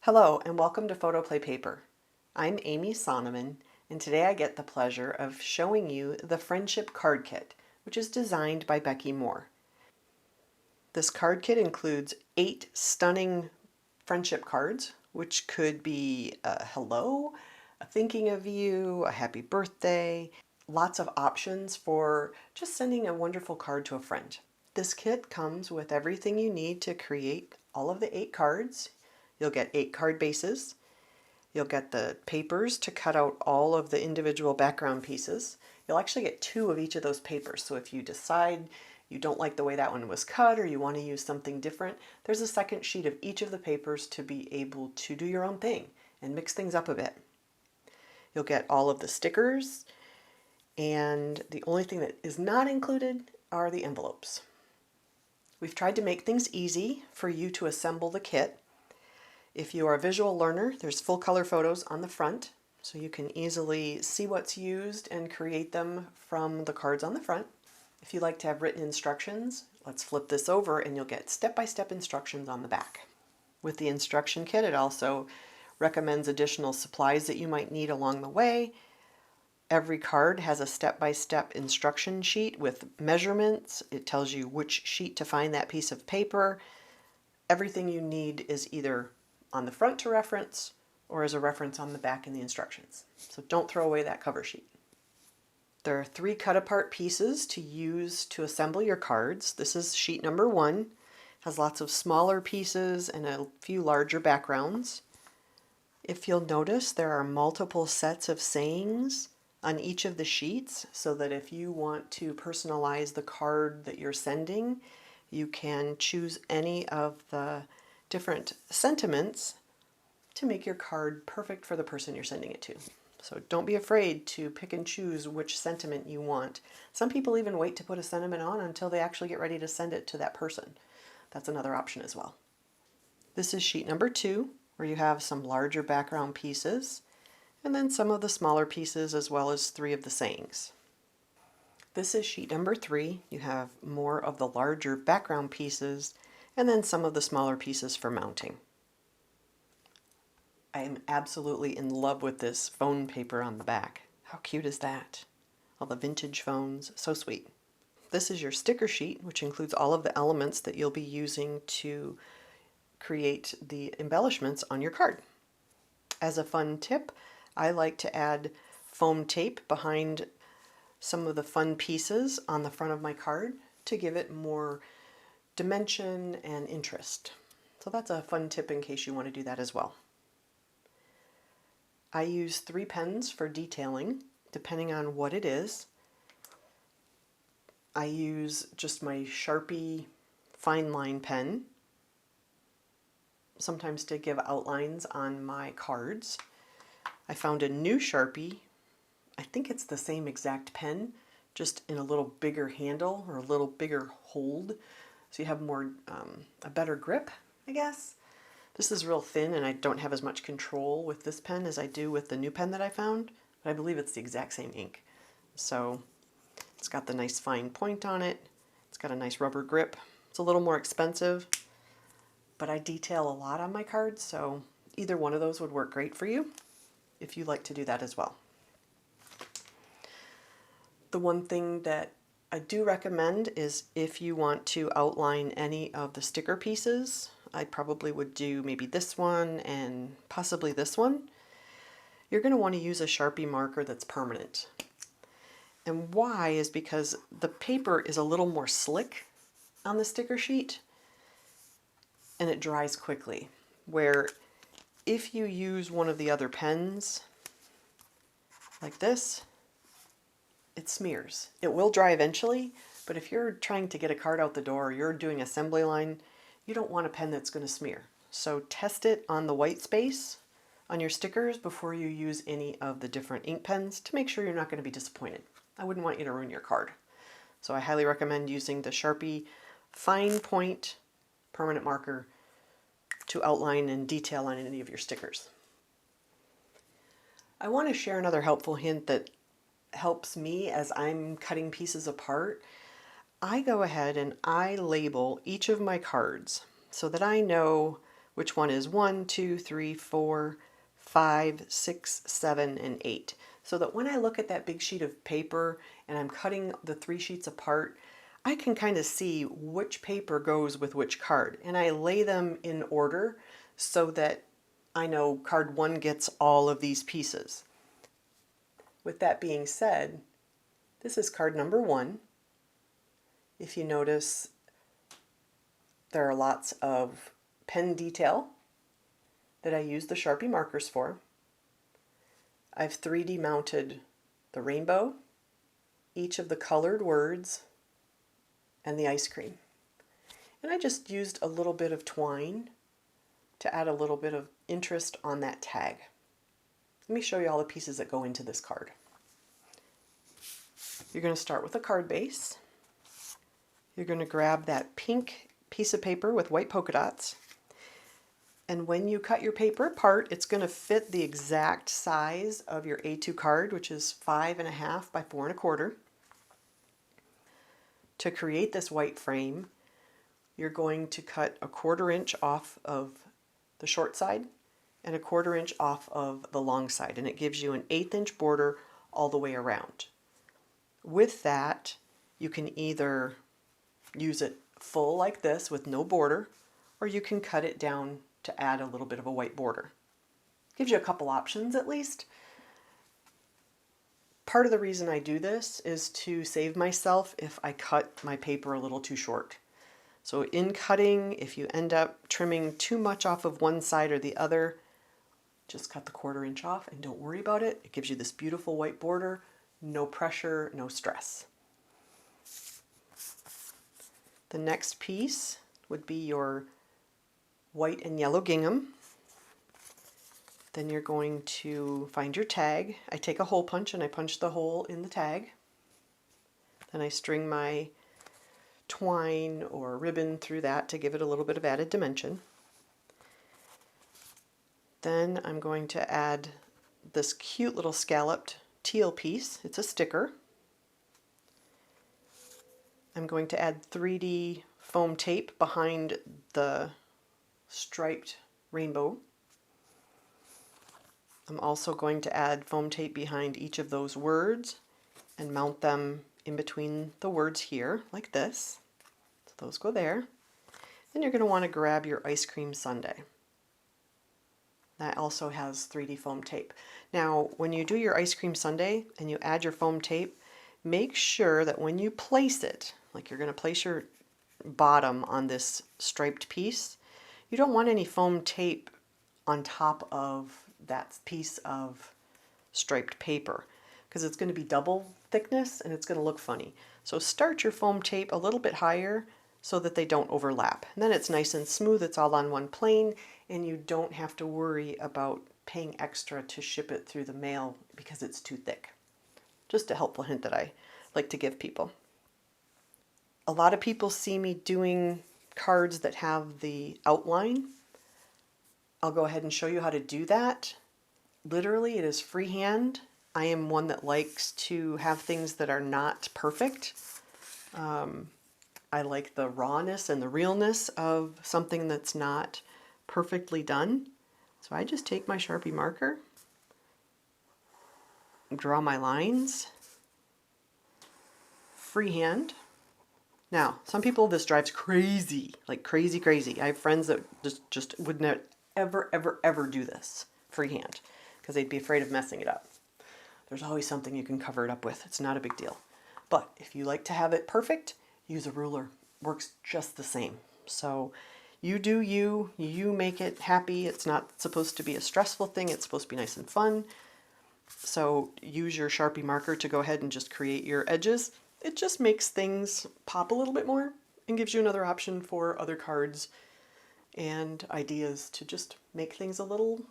Hello and welcome to PHOTOPLAY PAPER. I'm Amy Sonnemann and today I get the pleasure of showing you the Friendship Card Kit, which is designed by Becky Moore. This card kit includes 8 stunning friendship cards, which could be a hello, a thinking of you, a happy birthday, lots of options for just sending a wonderful card to a friend. This kit comes with everything you need to create all of the 8 cards. You'll get 8 card bases. You'll get the papers to cut out all of the individual background pieces. You'll actually get 2 of each of those papers. So if you decide you don't like the way that one was cut or you want to use something different, there's a second sheet of each of the papers to be able to do your own thing and mix things up a bit. You'll get all of the stickers, and the only thing that is not included are the envelopes. We've tried to make things easy for you to assemble the kit. If you are a visual learner, there's full color photos on the front, so you can easily see what's used and create them from the cards on the front. If you like to have written instructions, let's flip this over and you'll get step-by-step instructions on the back. With the instruction kit, it also recommends additional supplies that you might need along the way. Every card has a step-by-step instruction sheet with measurements. It tells you which sheet to find that piece of paper. Everything you need is either on the front to reference or as a reference on the back in the instructions. So don't throw away that cover sheet. There are 3 cut-apart pieces to use to assemble your cards. This is sheet number 1. It has lots of smaller pieces and a few larger backgrounds. If you'll notice, there are multiple sets of sayings on each of the sheets, so that if you want to personalize the card that you're sending, you can choose any of the different sentiments to make your card perfect for the person you're sending it to. So don't be afraid to pick and choose which sentiment you want. Some people even wait to put a sentiment on until they actually get ready to send it to that person. That's another option as well. This is sheet number 2, where you have some larger background pieces, and then some of the smaller pieces as well as 3 of the sayings. This is sheet number 3. You have more of the larger background pieces and then some of the smaller pieces for mounting. I am absolutely in love with this phone paper on the back. How cute is that? All the vintage phones, so sweet. This is your sticker sheet, which includes all of the elements that you'll be using to create the embellishments on your card. As a fun tip, I like to add foam tape behind some of the fun pieces on the front of my card to give it more dimension and interest. So that's a fun tip in case you want to do that as well. I use 3 pens for detailing, depending on what it is. I use just my Sharpie fine line pen, sometimes to give outlines on my cards. I found a new Sharpie. I think it's the same exact pen, just in a little bigger handle or a little bigger hold, so you have more a better grip, I guess. This is real thin and I don't have as much control with this pen as I do with the new pen that I found, but I believe it's the exact same ink. So it's got the nice fine point on it. It's got a nice rubber grip. It's a little more expensive, but I detail a lot on my cards, so either one of those would work great for you if you like to do that as well. The one thing that I do recommend is if you want to outline any of the sticker pieces, I probably would do maybe this one and possibly this one. You're going to want to use a Sharpie marker that's permanent. And why is because the paper is a little more slick on the sticker sheet and it dries quickly. Where if you use one of the other pens like this, it smears. It will dry eventually, but if you're trying to get a card out the door or you're doing assembly line, you don't want a pen that's going to smear. So test it on the white space on your stickers before you use any of the different ink pens to make sure you're not going to be disappointed. I wouldn't want you to ruin your card. So I highly recommend using the Sharpie fine point permanent marker to outline and detail on any of your stickers. I want to share another helpful hint that helps me as I'm cutting pieces apart. I go ahead and I label each of my cards so that I know which one is 1, 2, 3, 4, 5, 6, 7, and 8. So that when I look at that big sheet of paper and I'm cutting the 3 sheets apart, I can kind of see which paper goes with which card. And I lay them in order so that I know card 1 gets all of these pieces. With that being said, this is card number 1. If you notice, there are lots of pen detail that I use the Sharpie markers for. I've 3D mounted the rainbow, each of the colored words, and the ice cream. And I just used a little bit of twine to add a little bit of interest on that tag. Let me show you all the pieces that go into this card. You're going to start with a card base. You're going to grab that pink piece of paper with white polka dots. And when you cut your paper apart, it's going to fit the exact size of your A2 card, which is 5.5 by 4.25. To create this white frame, you're going to cut 1/4 inch off of the short side and 1/4 inch off of the long side, and it gives you an 1/8 inch border all the way around. With that, you can either use it full like this with no border, or you can cut it down to add a little bit of a white border. Gives you a couple options at least. Part of the reason I do this is to save myself if I cut my paper a little too short. So in cutting, if you end up trimming too much off of one side or the other, just cut the 1/4 inch off and don't worry about it. It gives you this beautiful white border, no pressure, no stress. The next piece would be your white and yellow gingham. Then you're going to find your tag. I take a hole punch and I punch the hole in the tag. Then I string my twine or ribbon through that to give it a little bit of added dimension. Then I'm going to add this cute little scalloped teal piece. It's a sticker. I'm going to add 3D foam tape behind the striped rainbow. I'm also going to add foam tape behind each of those words and mount them in between the words here, like this. So those go there. Then you're going to want to grab your ice cream sundae. That also has 3D foam tape. Now, when you do your ice cream sundae and you add your foam tape, make sure that when you place it, like you're going to place your bottom on this striped piece, you don't want any foam tape on top of that piece of striped paper because it's going to be double thickness and it's going to look funny. So start your foam tape a little bit higher so that they don't overlap. And then it's nice and smooth, it's all on one plane, and you don't have to worry about paying extra to ship it through the mail because it's too thick. Just a helpful hint that I like to give people. A lot of people see me doing cards that have the outline. I'll go ahead and show you how to do that. Literally, it is freehand. I am one that likes to have things that are not perfect. I like the rawness and the realness of something that's not perfectly done. So I just take my Sharpie marker, draw my lines, freehand. Now, some people this drives crazy, like crazy, crazy. I have friends that just would not ever do this freehand because they'd be afraid of messing it up. There's always something you can cover it up with. It's not a big deal. But if you like to have it perfect, use a ruler. Works just the same. So you do you make it happy. It's not supposed to be a stressful thing. It's supposed to be nice and fun. So use your Sharpie marker to go ahead and just create your edges. It just makes things pop a little bit more and gives you another option for other cards and ideas to just make things a little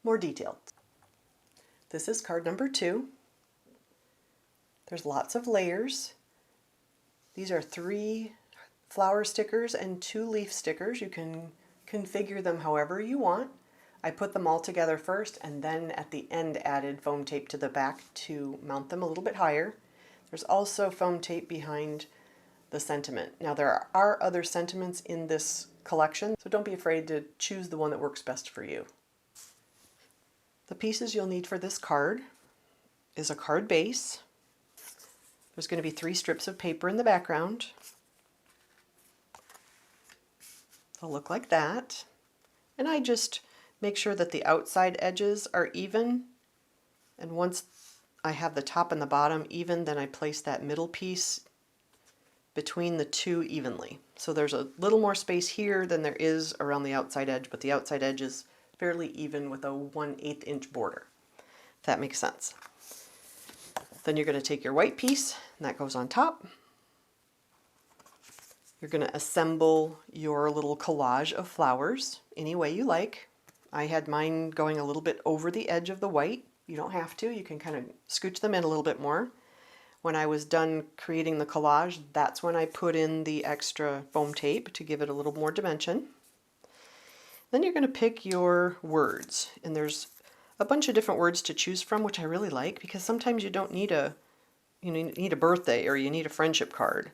more detailed. This is card number 2. There's lots of layers. These are 3 flower stickers and 2 leaf stickers. You can configure them however you want. I put them all together first and then at the end added foam tape to the back to mount them a little bit higher. There's also foam tape behind the sentiment. Now there are other sentiments in this collection, so don't be afraid to choose the one that works best for you. The pieces you'll need for this card is a card base. There's going to be 3 strips of paper in the background. They'll look like that. And I just make sure that the outside edges are even. And once I have the top and the bottom even, then I place that middle piece between the two evenly. So there's a little more space here than there is around the outside edge, but the outside edge is fairly even with a 1/8 inch border, if that makes sense. Then you're going to take your white piece, and that goes on top. You're going to assemble your little collage of flowers any way you like. I had mine going a little bit over the edge of the white. You don't have to. You can kind of scooch them in a little bit more. When I was done creating the collage, that's when I put in the extra foam tape to give it a little more dimension. Then you're going to pick your words, and there's a bunch of different words to choose from, which I really like, because sometimes you don't need a birthday or you need a friendship card.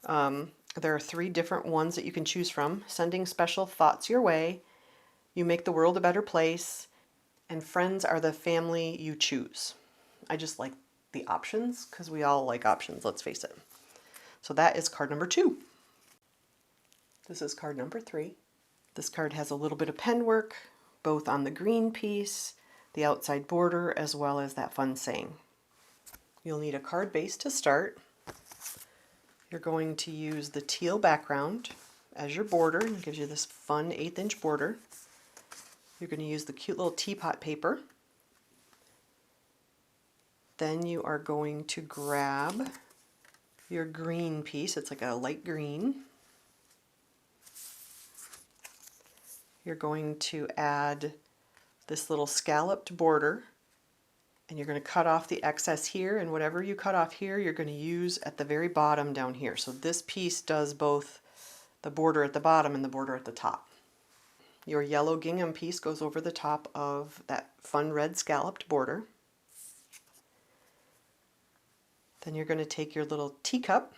There are 3 different ones that you can choose from: sending special thoughts your way, you make the world a better place, and friends are the family you choose. I just like the options because we all like options, let's face it. So that is card number 2. This is card number 3. This card has a little bit of pen work, both on the green piece, the outside border, as well as that fun saying. You'll need a card base to start. You're going to use the teal background as your border, and it gives you this fun 1/8 inch border. You're going to use the cute little teapot paper. Then you are going to grab your green piece. It's like a light green. You're going to add this little scalloped border, and you're going to cut off the excess here, and whatever you cut off here you're going to use at the very bottom down here. So this piece does both the border at the bottom and the border at the top. Your yellow gingham piece goes over the top of that fun red scalloped border. Then you're going to take your little teacup,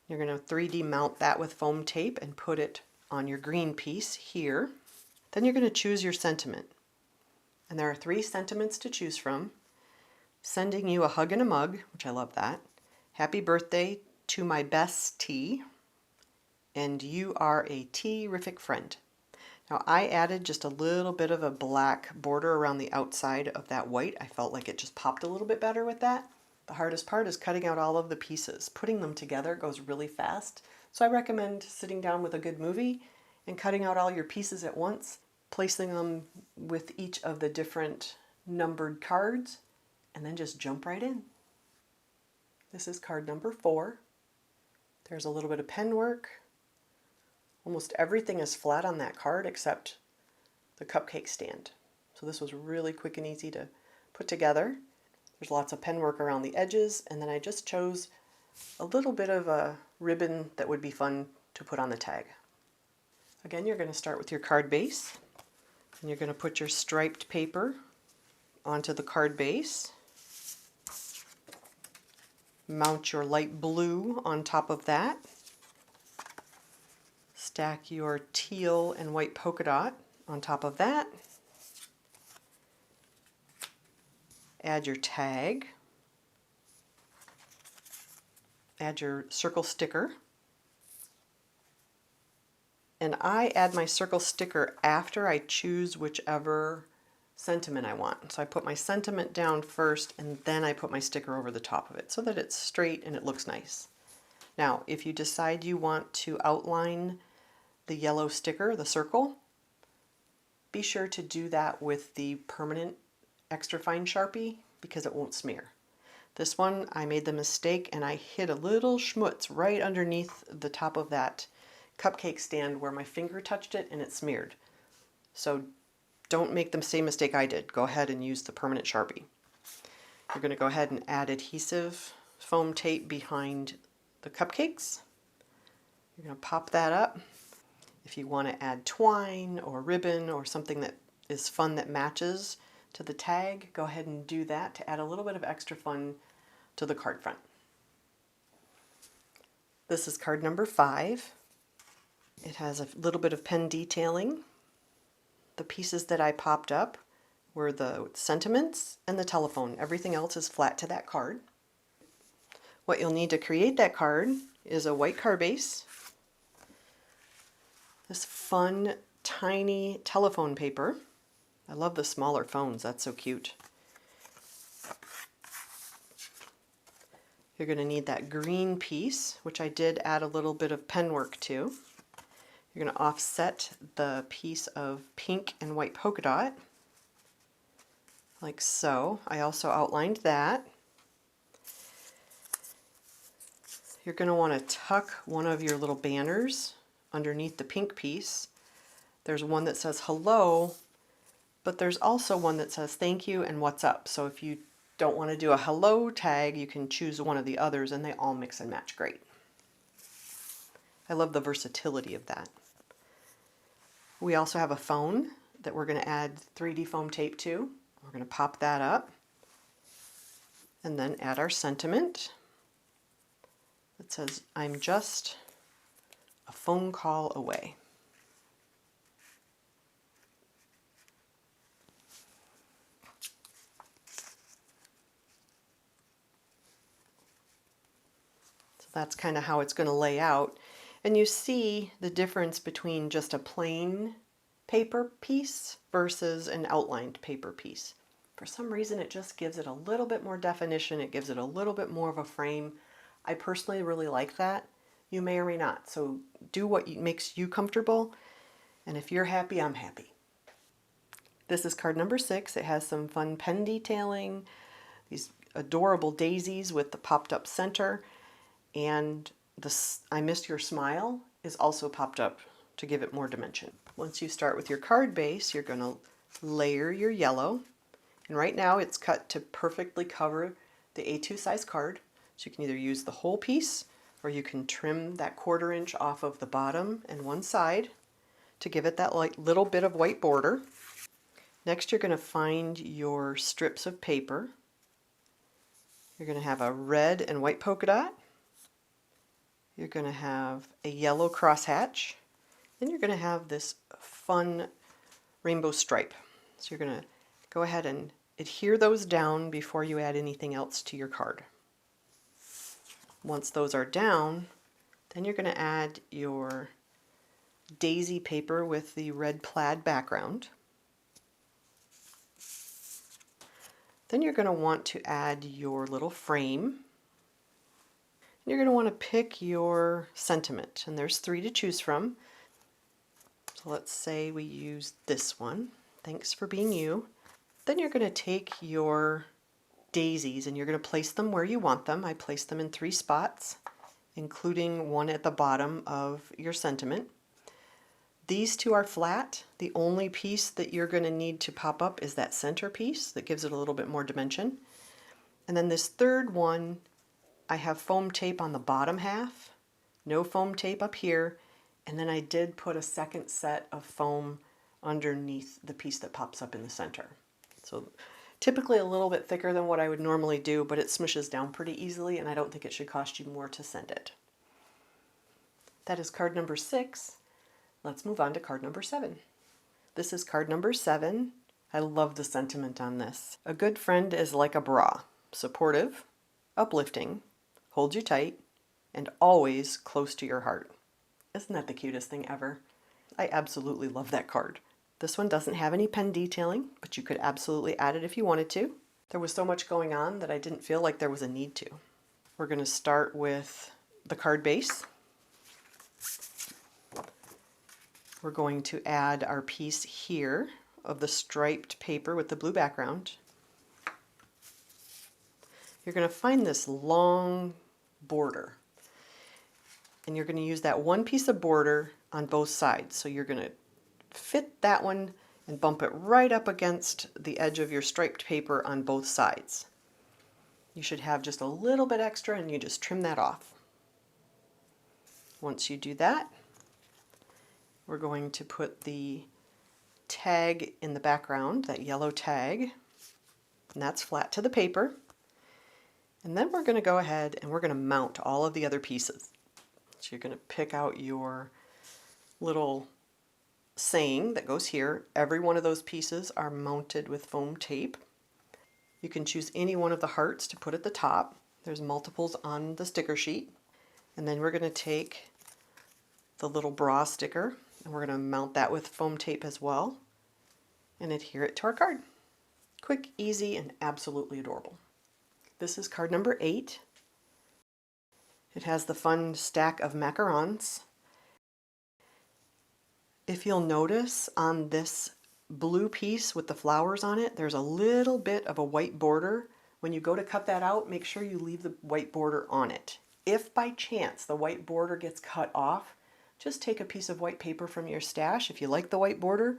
you're going to 3D mount that with foam tape and put it on your green piece here. Then you're going to choose your sentiment. And there are 3 sentiments to choose from. Sending you a hug and a mug, which I love that. Happy birthday to my bestie. And you are a terrific friend. Now I added just a little bit of a black border around the outside of that white. I felt like it just popped a little bit better with that. The hardest part is cutting out all of the pieces. Putting them together goes really fast. So I recommend sitting down with a good movie and cutting out all your pieces at once, placing them with each of the different numbered cards, and then just jump right in. This is card number 4. There's a little bit of pen work. Almost everything is flat on that card except the cupcake stand. So this was really quick and easy to put together. There's lots of pen work around the edges, and then I just chose a little bit of a ribbon that would be fun to put on the tag. Again, you're going to start with your card base, and you're going to put your striped paper onto the card base. Mount your light blue on top of that. Stack your teal and white polka dot on top of that. Add your tag. Add your circle sticker. And I add my circle sticker after I choose whichever sentiment I want. So I put my sentiment down first, and then I put my sticker over the top of it so that it's straight and it looks nice. Now, if you decide you want to outline the yellow sticker, the circle, be sure to do that with the permanent extra fine Sharpie because it won't smear. This one I made the mistake and I hid a little schmutz right underneath the top of that cupcake stand where my finger touched it and it smeared. So don't make the same mistake I did. Go ahead and use the permanent Sharpie. You're going to go ahead and add adhesive foam tape behind the cupcakes. You're going to pop that up. If you want to add twine or ribbon or something that is fun that matches to the tag, go ahead and do that to add a little bit of extra fun to the card front. This is card number 5. It has a little bit of pen detailing. The pieces that I popped up were the sentiments and the telephone. Everything else is flat to that card. What you'll need to create that card is a white card base, this fun, tiny telephone paper. I love the smaller phones, that's so cute. You're going to need that green piece, which I did add a little bit of pen work to. You're going to offset the piece of pink and white polka dot, like so. I also outlined that. You're going to want to tuck one of your little banners underneath the pink piece. There's one that says hello, but there's also one that says thank you and what's up. So if you don't want to do a hello tag, you can choose one of the others and they all mix and match great. I love the versatility of that. We also have a phone that we're going to add 3D foam tape to. We're going to pop that up and then add our sentiment. It says, I'm just a phone call away. So that's kind of how it's going to lay out. And you see the difference between just a plain paper piece versus an outlined paper piece. For some reason, it just gives it a little bit more definition. It gives it a little bit more of a frame. I personally really like that. You may or may not. So do what makes you comfortable. And if you're happy, I'm happy. This is card number 6. It has some fun pen detailing, these adorable daisies with the popped up center, and this I Missed Your Smile is also popped up to give it more dimension. Once you start with your card base, you're going to layer your yellow. And right now it's cut to perfectly cover the A2 size card. So you can either use the whole piece or you can trim that 1/4 inch off of the bottom and one side to give it that little bit of white border. Next you're going to find your strips of paper. You're going to have a red and white polka dot. You're going to have a yellow crosshatch. Then you're going to have this fun rainbow stripe. So you're going to go ahead and adhere those down before you add anything else to your card. Once those are down, then you're going to add your daisy paper with the red plaid background. Then you're going to want to add your little frame. You're going to want to pick your sentiment, and there's 3 to choose from. So let's say we use this one, thanks for being you. Then you're going to take your daisies and you're going to place them where you want them. I placed them in 3 spots, including one at the bottom of your sentiment. These 2 are flat. The only piece that you're going to need to pop up is that center piece that gives it a little bit more dimension. And then this 3rd one, I have foam tape on the bottom half, no foam tape up here, and then I did put a 2nd set of foam underneath the piece that pops up in the center. So typically a little bit thicker than what I would normally do, but it smushes down pretty easily and I don't think it should cost you more to send it. That is card number 6. Let's move on to card number 7. This is card number 7. I love the sentiment on this. A good friend is like a bra, supportive, uplifting, holds you tight, and always close to your heart. Isn't that the cutest thing ever? I absolutely love that card. This one doesn't have any pen detailing, but you could absolutely add it if you wanted to. There was so much going on that I didn't feel like there was a need to. We're going to start with the card base. We're going to add our piece here of the striped paper with the blue background. You're going to find this long border, and you're going to use that one piece of border on both sides. So you're going to fit that one and bump it right up against the edge of your striped paper on both sides. You should have just a little bit extra and you just trim that off. Once you do that, we're going to put the tag in the background, that yellow tag, and that's flat to the paper. And then we're going to go ahead and we're going to mount all of the other pieces. So you're going to pick out your little saying that goes here. Every one of those pieces are mounted with foam tape. You can choose any one of the hearts to put at the top. There's multiples on the sticker sheet. And then we're going to take the little bra sticker and we're going to mount that with foam tape as well and adhere it to our card. Quick, easy, and absolutely adorable. This is card number 8. It has the fun stack of macarons. If you'll notice on this blue piece with the flowers on it, there's a little bit of a white border. When you go to cut that out, make sure you leave the white border on it. If by chance the white border gets cut off, just take a piece of white paper from your stash. If you like the white border,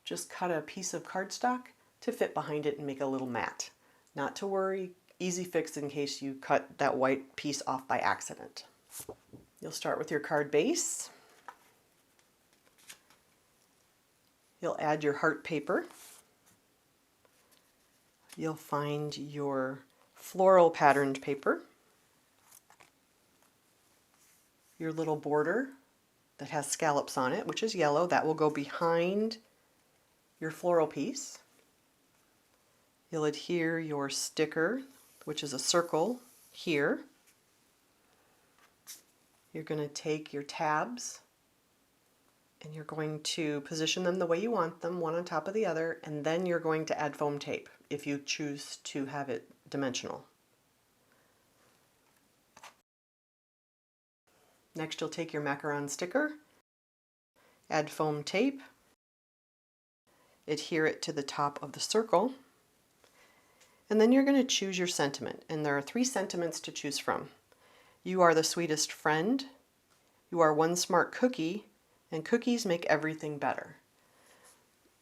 just cut a piece of cardstock to fit behind it and make a little mat. Not to worry, easy fix in case you cut that white piece off by accident. You'll start with your card base. You'll add your heart paper. You'll find your floral patterned paper, your little border that has scallops on it, which is yellow. That will go behind your floral piece. You'll adhere your sticker, which is a circle, here. You're going to take your tabs and you're going to position them the way you want them, one on top of the other, and then you're going to add foam tape if you choose to have it dimensional. Next, you'll take your macaron sticker, add foam tape, adhere it to the top of the circle, and then you're going to choose your sentiment. And there are 3 sentiments to choose from. You are the sweetest friend, you are one smart cookie, and cookies make everything better.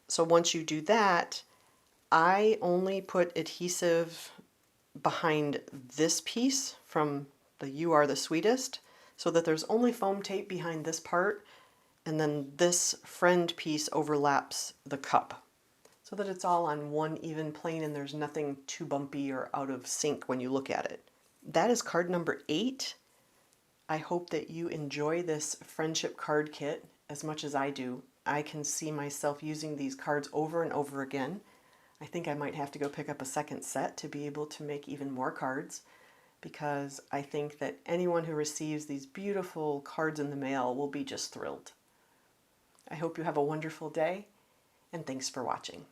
So once you do that, I only put adhesive behind this piece from the You Are the Sweetest, so that there's only foam tape behind this part, and then this friend piece overlaps the cup, so that it's all on one even plane and there's nothing too bumpy or out of sync when you look at it. That is card number 8. I hope that you enjoy this friendship card kit as much as I do. I can see myself using these cards over and over again. I think I might have to go pick up a second set to be able to make even more cards, because I think that anyone who receives these beautiful cards in the mail will be just thrilled. I hope you have a wonderful day, and thanks for watching.